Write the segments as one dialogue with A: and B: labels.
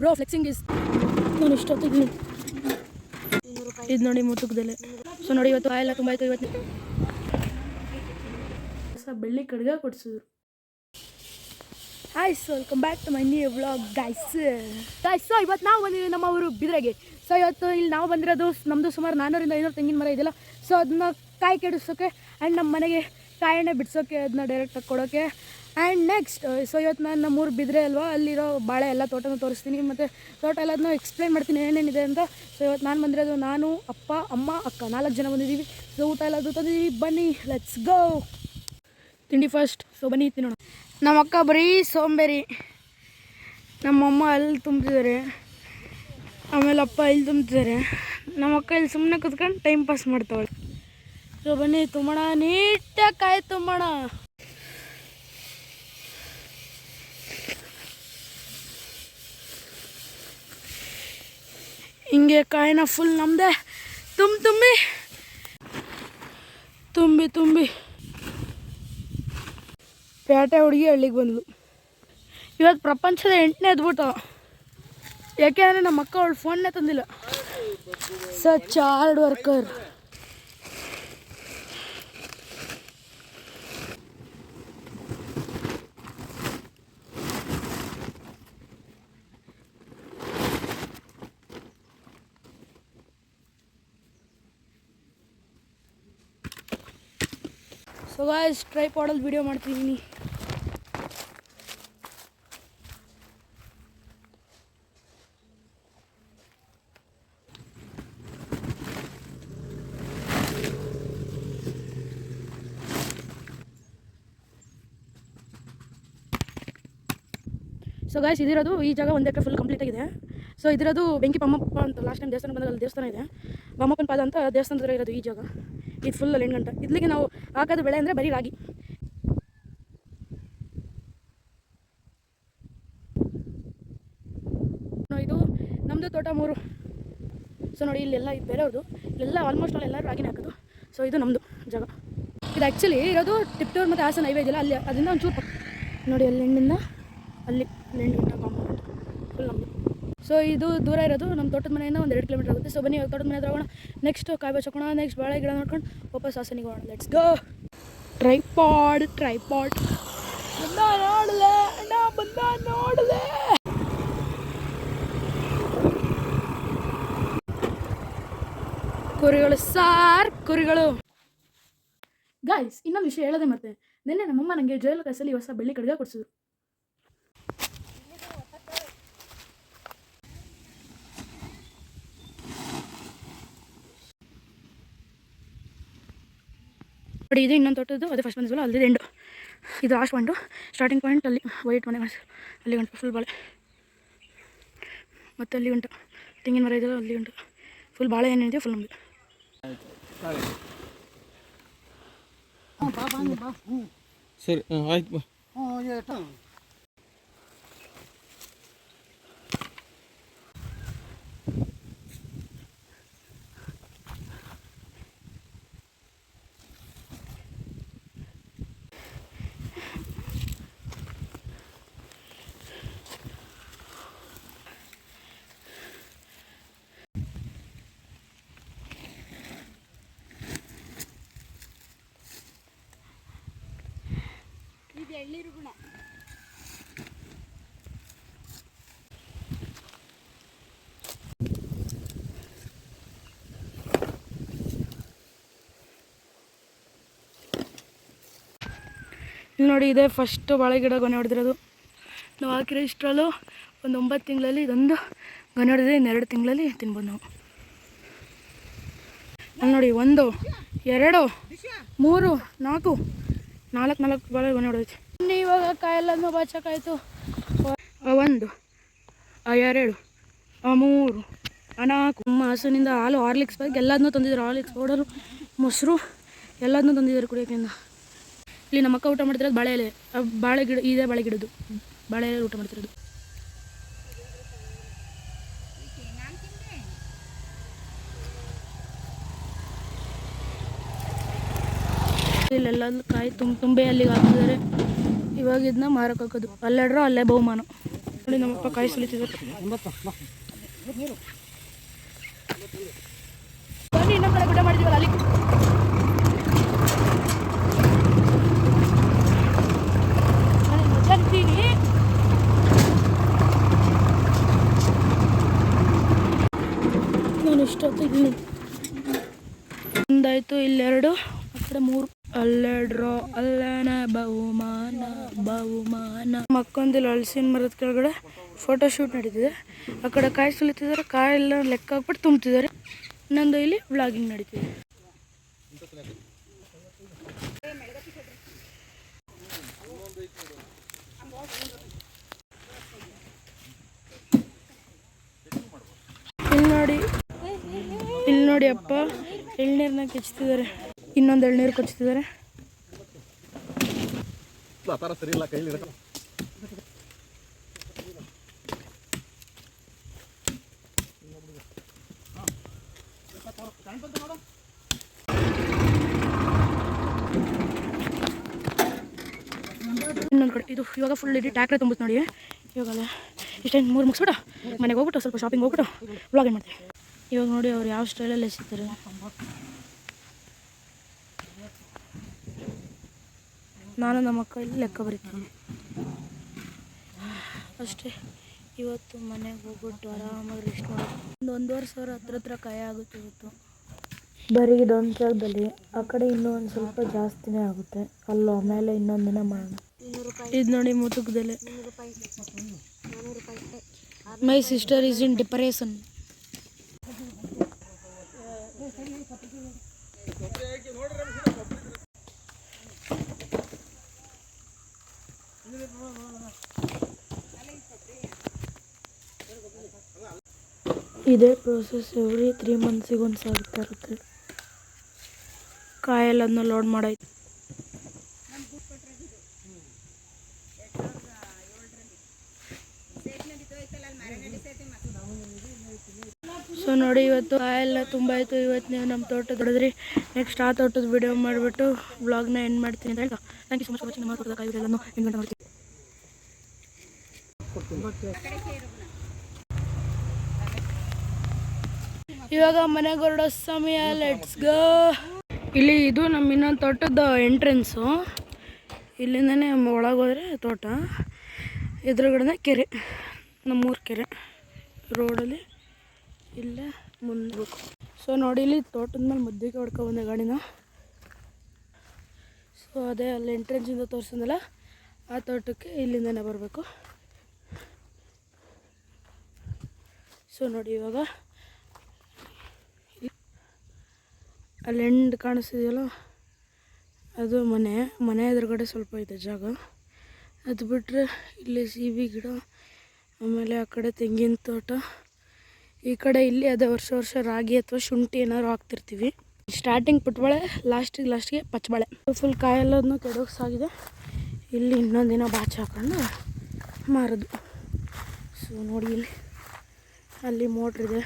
A: Bro flexing is ನಾನು ಇಷ್ಟೊತ್ತಿಗೆ ಇದು ನೋಡಿ ಮುತ್ತುಕದಲ್ಲೇ. ಸೊ ನೋಡಿ ಇವತ್ತು ಆಯಲ್ಲ ತುಂಬ ಆಯಿತು. ಇವತ್ತು ಬೆಳ್ಳಿ ಕಡ್ಗ ಕೊಡಿಸಿದ್ರು. Hi so welcome back to my new vlog guys. So ಇವತ್ತು ನಾವು ಬಂದಿದ್ದೀವಿ ನಮ್ಮ ಊರು ಬಿದ್ರೆಗೆ. ಸೊ ಇವತ್ತು ಇಲ್ಲಿ ನಾವು ಬಂದಿರೋದು ನಮ್ಮದು ಸುಮಾರು 400-500 ತೆಂಗಿನ ಮರ ಇದೆಯಲ್ಲ. ಸೊ ಅದನ್ನ ಕಾಯಿ ಕೆಡಿಸೋಕ್ಕೆ ಆ್ಯಂಡ್ ನಮ್ಮ ಮನೆಗೆ ಕಾಯಿ ಎಣ್ಣೆ ಬಿಡಿಸೋಕ್ಕೆ, ಅದನ್ನ ಡೈರೆಕ್ಟಾಗಿ ಕೊಡೋಕ್ಕೆ. ಆ್ಯಂಡ್ ನೆಕ್ಸ್ಟ್ ಸೊ ಇವತ್ತು ನಾನು ನಮ್ಮೂರು ಬಿದ್ರೆ ಅಲ್ವಾ, ಅಲ್ಲಿರೋ ಬಾಳೆ ಎಲ್ಲ ತೋಟನೂ ತೋರಿಸ್ತೀನಿ ಮತ್ತು ತೋಟ ಎಲ್ಲದನ್ನೂ ಎಕ್ಸ್ಪ್ಲೈನ್ ಮಾಡ್ತೀನಿ ಏನೇನಿದೆ ಅಂತ. ಸೊ ಇವತ್ತು ನಾನು ಬಂದಿರೋದು ನಾನು, ಅಪ್ಪ, ಅಮ್ಮ, ಅಕ್ಕ 4 ಜನ ಬಂದಿದ್ದೀವಿ. ಸೊ ಊಟ ಎಲ್ಲದು ತಂದಿದ್ದೀವಿ. ಬನ್ನಿ ಲೆಟ್ಸ್ ಗೋ. ತಿಂಡಿ ಫಸ್ಟ್. ಸೊ ಬನ್ನಿ ತಿನ್ನೋಣ. ನಮ್ಮ ಅಕ್ಕ ಬರೀ ಸೋಂಬೇರಿ, ನಮ್ಮಮ್ಮ ಅಲ್ಲಿ ತುಂಬ್ತಿದ್ದಾರೆ, ಆಮೇಲೆ ಅಪ್ಪ ಇಲ್ಲಿ ತುಂಬ್ತಿದ್ದಾರೆ. ನಮ್ಮ ಅಕ್ಕ ಇಲ್ಲಿ ಸುಮ್ಮನೆ ಕುತ್ಕೊಂಡು ಟೈಮ್ ಪಾಸ್ ಮಾಡ್ತಾವಳೆ. ಸೊ ಬನ್ನಿ ತುಂಬೋಣ, ನೀಟಾಗಿ ಕಾಯಿ ತುಂಬೋಣ. ಹಿಂಗೆ ಕಾಯಿನ ಫುಲ್ ನಮ್ಮದೇ ತುಂಬಿ ಪೇಟೆ ಹುಡುಗಿ ಹಳ್ಳಿಗೆ ಬಂದ್ಲು. ಇವತ್ತು ಪ್ರಪಂಚದ 8ನೇ ಅದ್ಭುತ. ಯಾಕೆಂದರೆ ನಮ್ಮ ಅಕ್ಕ ಅವಳು ಫೋನ್ನೇ ತಂದಿಲ್ಲ. Such hard worker. So guys ಟ್ರೈಪಾಡಲ್ಲಿ ವಿಡಿಯೋ ಮಾಡ್ತಿದ್ದೀನಿ. ಸೊ ಗಾಯ್ಸ್ ಇದಿರೋದು ಈ ಜಾಗ 1 ಎಕರೆ ಫುಲ್ ಕಂಪ್ಲೀಟ್ ಆಗಿದೆ. ಸೊ ಇದಿರೋದು ಬೆಂಕಿ ಬಮ್ಮಪ್ಪ ಅಂತ ಲಾಸ್ಟ್ ಟೈಮ್ ದೇವಸ್ಥಾನ ಬಂದಾಗ ಅಲ್ಲಿ ದೇವಸ್ಥಾನ ಇದೆ, ಬಮ್ಮಪ್ಪನ ಪಾದ ಅಂತ ದೇವಸ್ಥಾನದ ಇರೋದು ಈ ಜಾಗ. ಇದು ಫುಲ್ 8 ಗಂಟೆ. ಇಲ್ಲಿಗೆ ನಾವು ಹಾಕೋದು ಬೆಳೆ ಅಂದರೆ ಬರೀ ರಾಗಿ. ಇದು ನಮ್ಮದು ತೋಟ 3. ಸೊ ನೋಡಿ ಇಲ್ಲೆಲ್ಲ ಇದು ಬೇರೆಯವ್ರದ್ದು, ಇಲ್ಲೆಲ್ಲ ಆಲ್ಮೋಸ್ಟ್ ಎಲ್ಲರೂ ರಾಗಿನೇ ಹಾಕೋದು. ಸೊ ಇದು ನಮ್ಮದು ಜಾಗ. ಇದು ಆ್ಯಕ್ಚುಲಿ ಇರೋದು ಟಿಪ್ಟೂರ್ ಮತ್ತು ಹಾಸನ ಹೈವೇ ಇದೆಯಲ್ಲ, ಅಲ್ಲಿ ಅದರಿಂದ ಒಂಚೂರು ನೋಡಿ ಅಲ್ಲಿ ಹೆಣ್ಣಿಂದ ಅಲ್ಲಿ 8 ಗಂಟೆ ಕಾಂಪೌಂಡ್ ಫುಲ್ ನಮ್ಮದು. ಸೊ ಇದು ದೂರ ಇರೋದು ನಮ್ಮ ತೋಟದ ಮನೆಯಿಂದ 1-2 ಕಿಲೋಮೀಟರ್ ಆಗುತ್ತೆ. ಸೊ ಬನ್ನಿ ತೋಟದ ಮನೆ ಹತ್ರ ಹೋಗೋಣ. ನೆಕ್ಸ್ಟ್ ಕಾಯಿ ಬಚ್ಕೋಣ, ನೆಕ್ಸ್ಟ್ ಬಾಳೆ ಗಿಡ ನೋಡ್ಕೊಂಡು ವಾಪಸ್ ಹಾಸನಿಗೆ ಹೋಗೋಣ. Let's go. ಟ್ರೈಪಾಡ್ ಬಂದ ನೋಡಲೆ. ಕುರಿಗಳು ಸಾರ್, ಕುರಿಗಳು. ಗಾಯ್ಸ್ ಇನ್ನೊಂದು ವಿಷಯ ಹೇಳೋದೆ ಮತ್ತೆ, ನಿನ್ನೆ ನಮ್ಮಮ್ಮ ನನಗೆ ಜೈಲ್ ಕಾಸಲ್ಲಿ ಹೊಸ ಬೆಳ್ಳಿ ಕಡ್ಗ ಕೊಡಿಸಿದ್ರು. ನೋಡಿ ಇದು ಇನ್ನೊಂದು ತೋಟದ್ದು, ಅದೇ ಫಸ್ಟ್ ಬಂದಿದ್ವಲ್ಲ ಅಲ್ಲಿ ಎಂಡು. ಇದು ಲಾಸ್ಟ್ ಪಾಯಿಂಟು, ಸ್ಟಾರ್ಟಿಂಗ್ ಪಾಯಿಂಟ್ ಅಲ್ಲಿ ವೈಟ್ ಮನೆ ಅಲ್ಲಿ ಗಂಟು ಫುಲ್ ಬಾಳೆ, ಮತ್ತು ಅಲ್ಲಿ ಗಂಟು ತೆಂಗಿನ ಮರ ಇದೆಯಲ್ಲ ಅಲ್ಲಿ ಗಂಟು ಫುಲ್ ಬಾಳೆ ಏನಿದೆಯೋ ಫುಲ್ ನಮ್ಮದು.
B: ಸರಿ ಆಯ್ತು ಬಾ.
A: ಎಳ್ನೀರು ಗುಣ. ಇಲ್ಲಿ ನೋಡಿ ಇದೆ ಫಸ್ಟ್ ಬಾಳೆ ಗಿಡ ಗೊನೆ ಹೊಡೆದಿರೋದು. ನಾವು ಹಾಕಿರೋ ಇಷ್ಟರಲ್ಲೂ ಒಂದು 9 ತಿಂಗಳಲ್ಲಿ ಇದೊಂದು ಗೊನೆ ಹೊಡೆದಿದೆ. ಇನ್ನು 2 ತಿಂಗಳಲ್ಲಿ ತಿನ್ಬೋದು ನಾವು. ಅಲ್ಲಿ ನೋಡಿ 1 2 3 4 ಬಾಳೆ ಗೊನೆ ಹೊಡೆದೈತಿ. ಇವಾಗ ಕಾಯೆಲ್ಲನೂ ಬಾಚಕಾಯ್ತು. 1 2 3 4 ಹಸುನಿಂದ ಹಾಲು, ಹಾರ್ಲಿಕ್ಸ್ ಬಗ್ಗೆ ಎಲ್ಲದನ್ನೂ ತಂದಿದ್ದಾರೆ. ಹಾರ್ಲಿಕ್ಸ್ ಪೌಡರು, ಮೊಸರು ಎಲ್ಲದನ್ನೂ ತಂದಿದ್ದಾರೆ ಕುಡಿಯೋಕ್ಕಿಂತ. ಇಲ್ಲಿ ನಮ್ಮ ಅಕ್ಕ ಊಟ ಮಾಡ್ತಿರೋದು ಬಾಳೆ ಎಲೆ, ಬಾಳೆ ಗಿಡ ಇದೆ, ಬಾಳೆ ಗಿಡದ್ದು ಬಾಳೆ ಎಲೆ ಊಟ ಮಾಡ್ತಿರೋದು. ಇಲ್ಲೆಲ್ಲ ಕಾಯಿ ತುಂಬೆ ಅಲ್ಲಿಗೆ ಹಾಕಿದ್ದಾರೆ. ಇವಾಗ ಇದನ್ನ ಮಾರಕ್ಕೆ ಹಾಕೋದು. ಅಲ್ಲಾಡ್ರೋ ಅಲ್ಲೇ ಬಹುಮಾನ. ನೋಡಿ ನಮ್ಮಪ್ಪ ಕಾಯಿ ಸುಲಿತಿದ್ದಾರೆ. ಬನ್ನಿ ಇನ್ನೊಂದು ಕಡೆ ಗುಡ್ಡ ಮಾಡಿದೀವಲ್ಲ ಅಲ್ಲಿ. ನಾನು ಇಷ್ಟೊತ್ತು ಇಲ್ಲಿ ಒಂದಾಯ್ತು, ಇಲ್ಲೆರಡು, ಆ ಕಡೆ 3, ಅಲ್ಲೆರಡ್ರು, ಅಲ್ಲೇನ ಬಹುಮಾನ. ಮಕ್ಕೊಂದಿಲ್ಲ ಹಲಸಿನ ಮರದ ಕೆಳಗಡೆ ಫೋಟೋ ಶೂಟ್ ನಡೀತಿದೆ. ಆ ಕಡೆ ಕಾಯಿ ಸುಲಿತಿದ್ದಾರೆ, ಕಾಯೆಲ್ಲ ಲೆಕ್ಕ ಹಾಕ್ಬಿಟ್ಟು ತುಂಬ್ತಿದ್ದಾರೆ. ಇನ್ನೊಂದು ಇಲ್ಲಿ ವ್ಲಾಗಿಂಗ್ ನಡೀತಿದೆ. ಇಲ್ಲಿ ನೋಡಿ ಅಪ್ಪ ಎಳ್ನೀರನ್ನ ಕೆಚ್ತಿದ್ದಾರೆ, ಇನ್ನೊಂದು ಎಳ್ನೀರು ಕೊಚ್ತಿದ್ದಾರೆ. ಇನ್ನೊಂದು ಕಡೆ ಇದು ಇವಾಗ ಫುಲ್ ಇಡೀ ಟ್ಯಾಕ್ರೆ ತುಂಬುತ್ತೆ ನೋಡಿ. ಇವಾಗಲ್ಲ ಇಷ್ಟೇನು 3 ಮುಗಿಸ್ಬಿಟ್ಟು ಮನೆಗೆ ಹೋಗ್ಬಿಟ್ಟು ಸ್ವಲ್ಪ ಶಾಪಿಂಗ್ ಹೋಗ್ಬಿಟ್ಟು ವ್ಲಾಗ್ ಏನು ಮಾಡ್ತೀವಿ. ಇವಾಗ ನೋಡಿ ಅವ್ರು ಯಾವ ಸ್ಟೈಲಲ್ಲಿ ಎಸಿತಾರೆ. ನಾನು ನಮ್ಮ ಅಕ್ಕ ಇಲ್ಲಿ ಲೆಕ್ಕ ಬರೀತೀನಿ ಅಷ್ಟೇ. ಇವತ್ತು ಮನೆಗೆ ಹೋಗ್ಬಿಟ್ಟು ಆರಾಮಾಗಿ ರೆಸ್ಟ್ ಮಾಡೋದು. 1,500 ಸಾವಿರ ಹತ್ರ ಕಾಯಿ ಆಗುತ್ತೆ ಇವತ್ತು. ಬರೀ ಇದೊಂದು ಜಾಗದಲ್ಲಿ, ಆ ಕಡೆ ಇನ್ನೂ ಒಂದು ಸ್ವಲ್ಪ ಜಾಸ್ತಿನೇ ಆಗುತ್ತೆ. ಅಲ್ಲೋ ಮೇಲೆ ಇನ್ನೊಂದು ದಿನ ಮಾಡೋಣ. ಇದು ನೋಡಿ ಮುತುಕದಲ್ಲೇ. My sister is in depression. ಇದೇ ಪ್ರೋಸೆಸ್ ಎವ್ರಿ 3 ಮಂತ್ಸಿಗೆ ಒಂದು ಸಾಗ್ತಾ ಇರುತ್ತೆ. ಕಾಯೆಲ್ಲ ಅದನ್ನ ಲೋಡ್ ಮಾಡಾಯ್ತು. ಸೊ ನೋಡಿ ಇವತ್ತು ಕಾಯೆಲ್ಲ ತುಂಬ ಆಯಿತು. ಇವತ್ತು ನೀವು ನಮ್ಮ ತೋಟದ ಹೊಡೆದ್ರಿ. ನೆಕ್ಸ್ಟ್ ಆ ತೋಟದ ವಿಡಿಯೋ ಮಾಡಿಬಿಟ್ಟು ವ್ಲಾಗ್ನ ಎಂಡ್ ಮಾಡ್ತೀನಿ ಅಂತ ಹೇಳ್ತಾ, thank you so much for watching. ನಮ್ಮ ತೋಟದ ಕಾಯಿ ಎಲ್ಲನೂ ಎಂಡ್ ಮಾಡ್ತೀನಿ. ಇವಾಗ ಮನೆಗೆ ಹೊರಡೋ ಸಮಯ, ಲೆಟ್ಸ್ ಗೋ. ಇಲ್ಲಿ ಇದು ನಮ್ಮ ಇನ್ನೊಂದು ತೋಟದ ಎಂಟ್ರೆನ್ಸು. ಇಲ್ಲಿಂದನೇ ಒಳಗೆ ಹೋದರೆ ತೋಟ, ಎದುರುಗಡೆ ಕೆರೆ, ನಮ್ಮೂರು ಕೆರೆ ರೋಡಲ್ಲಿ ಇಲ್ಲೇ ಮುಂದೆ. ಸೊ ನೋಡಿ ಇಲ್ಲಿ ತೋಟದ ಮೇಲೆ ಮುದ್ದೆಗೆ ಹೊಡ್ಕೊಬಂದೆ ಗಾಡಿನ. ಸೊ ಅದೇ ಅಲ್ಲಿ ಎಂಟ್ರೆನ್ಸಿಂದ ತೋರಿಸಿದ್ನಲ್ಲ ಆ ತೋಟಕ್ಕೆ ಇಲ್ಲಿಂದನೇ ಬರಬೇಕು. ಸೊ ನೋಡಿ ಇವಾಗ ಅಲ್ಲಿ ಎಂಡ್ ಕಾಣಿಸ್ತಿದೆಯಲ್ಲ ಅದು ಮನೆ ಎದುರುಗಡೆ ಸ್ವಲ್ಪ ಇದೆ ಜಾಗ. ಅದು ಬಿಟ್ಟರೆ ಇಲ್ಲಿ ಸೀಬೆ ಗಿಡ, ಆಮೇಲೆ ಆ ಕಡೆ ತೆಂಗಿನ ತೋಟ, ಈ ಕಡೆ ಇಲ್ಲಿ ಅದೇ ವರ್ಷ ರಾಗಿ ಅಥವಾ ಶುಂಠಿ ಏನಾದ್ರು ಹಾಕ್ತಿರ್ತೀವಿ. ಸ್ಟಾರ್ಟಿಂಗ್ ಪುಟ್ಬಾಳೆ, ಲಾಸ್ಟಿಗೆ ಪಚ್ಚಬಾಳೆ. ಫುಲ್ ಕಾಯೆಲ್ಲದನ್ನು ಕೆಡೋಕ್ಸಾಗಿದೆ. ಇಲ್ಲಿ ಇನ್ನೊಂದು ದಿನ ಬಾಚಿ ಹಾಕೊಂಡು ಮಾರೋದು. ಸೊ ನೋಡಿ ಇಲ್ಲಿ ಅಲ್ಲಿ ಮೋಟ್ರಿದೆ.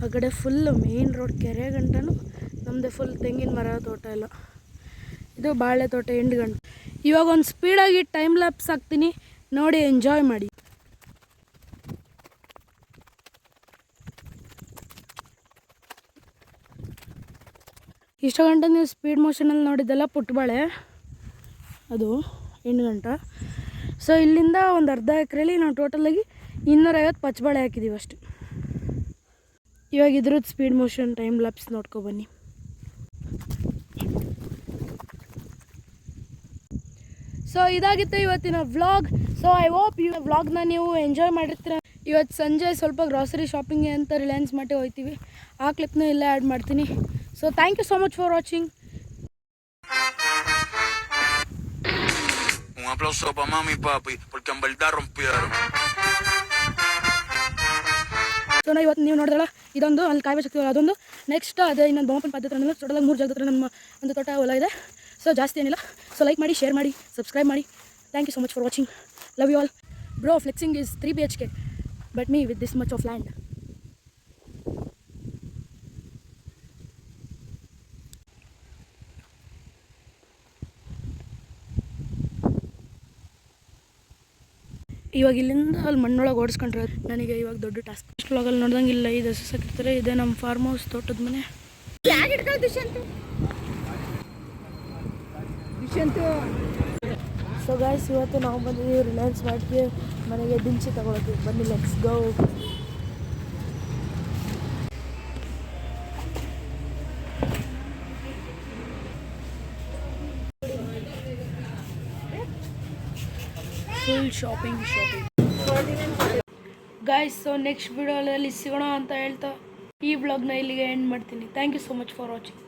A: ಆ ಕಡೆ ಫುಲ್ ಮೇನ್ ರೋಡ್ ಕೆರೆ ಗಂಟನೂ ನಮ್ಮದೇ ಫುಲ್ ತೆಂಗಿನ ಮರ ತೋಟ ಎಲ್ಲ. ಇದು ಬಾಳೆ ತೋಟ ಎಂಡ್ ಗಂಟೆ. ಇವಾಗ ಒಂದು ಸ್ಪೀಡಾಗಿ ಟೈಮ್ ಲ್ಯಾಪ್ಸ್ ಹಾಕ್ತೀನಿ, ನೋಡಿ ಎಂಜಾಯ್ ಮಾಡಿ. ಇಷ್ಟು ಗಂಟೆ ನೀವು ಸ್ಪೀಡ್ ಮೋಷನಲ್ಲಿ ನೋಡಿದ್ದೆಲ್ಲ ಪುಟ್ಟಬಾಳೆ, ಅದು ಎಂಟು ಗಂಟೆ. ಸೊ ಇಲ್ಲಿಂದ ಒಂದು ಅರ್ಧ ಎಕರೆಯಲ್ಲಿ ನಾವು ಟೋಟಲಾಗಿ 250 ಪಚ್ಚಬಾಳೆ ಹಾಕಿದ್ದೀವಿ ಅಷ್ಟು. ಇವಾಗ ಇದ್ರದ್ದು ಸ್ಪೀಡ್ ಮೋಷನ್ ಟೈಮ್ ಲ್ಯಾಪ್ಸ್ ನೋಡ್ಕೊಬನ್ನಿ. ಸೊ ಇದಾಗಿತ್ತು ಇವತ್ತಿನ ವ್ಲಾಗ್. ಸೊ ಐ ಹೋಪ್ ಈ ವ್ಲಾಗ್ನ ನೀವು ಎಂಜಾಯ್ ಮಾಡಿರ್ತೀರ. ಇವತ್ತು ಸಂಜೆ ಸ್ವಲ್ಪ ಗ್ರಾಸರಿ ಶಾಪಿಂಗ್ ಅಂತ ರಿಲಯನ್ಸ್ ಮಟ್ಟೆ ಹೋಗ್ತೀವಿ. ಆ ಕ್ಲಿಪ್ನ ಇಲ್ಲೇ ಆ್ಯಡ್ ಮಾಡ್ತೀನಿ. So thank you so much for watching.
C: Un aplauso para mami y papi, porque en verdad rompieron.
A: So ನಾ ಇವತ್ತು ನೀವು ನೋಡಿದ್ರಲ್ಲ, ಇದೊಂದು ಅಲ್ಲಿ ಕಾಯಿ ಸಿಗ್ತೀವಲ್ಲ ಅದೊಂದು. ನೆಕ್ಸ್ಟ್ ಅದೇ ಇನ್ನೊಂದು ಬೊಮ್ಮಪ್ಪನ ಪದ್ಧತಿ ಅಂದರೆ ಟೋಟಲಾಗಿ 3 ಜಾಗದ ಹತ್ರ ನಮ್ಮ ಒಂದು ತೋಟ ಹೊಲ ಇದೆ. ಸೊ ಜಾಸ್ತಿ ಏನಿಲ್ಲ. ಸೊ ಲೈಕ್ ಮಾಡಿ, ಶೇರ್ ಮಾಡಿ, ಸಬ್ಸ್ಕ್ರೈಬ್ ಮಾಡಿ. Thank you so much for watching. Love you all. Bro, flexing is 3 BHK, but me with this much of land. ಇವಾಗ ಇಲ್ಲಿಂದ ಅಲ್ಲಿ ಮಣ್ಣೊಳಗೆ ಓಡಿಸ್ಕೊಂಡ್ರೆ ನನಗೆ ಇವಾಗ ದೊಡ್ಡ ಟಾಸ್ಕ್. ಇಷ್ಟು ವ್ಲಾಗಲ್ಲಿ ನೋಡ್ದಂಗೆ ಇಲ್ಲ 5 ಹಸು ಸಾಕಿರ್ತಾರೆ. ಇದೆ ನಮ್ಮ ಫಾರ್ಮ್ ಹೌಸ್, ತೋಟದ ಮನೆ. ಸೊ ಗಾಯ್ಸ್, ಇವತ್ತು ನಾವು ಬಂದಿದ್ದೀವಿ ರಿಲಯನ್ಸ್ ಮಾರ್ಟ್ಗೆ ಮನೆಗೆ ದಿನಸಿ ತಗೊಳೋದು. ಬನ್ನಿ, let's go. Full shopping guys. So next ವಿಡಿಯೋದಲ್ಲಿ ಸಿಗೋಣ ಅಂತ ಹೇಳ್ತಾ ಈ ವ್ಲಾಗ್ನ ಇಲ್ಲಿಗೆ ಎಂಡ್ ಮಾಡ್ತೀನಿ. Thank you so much for watching.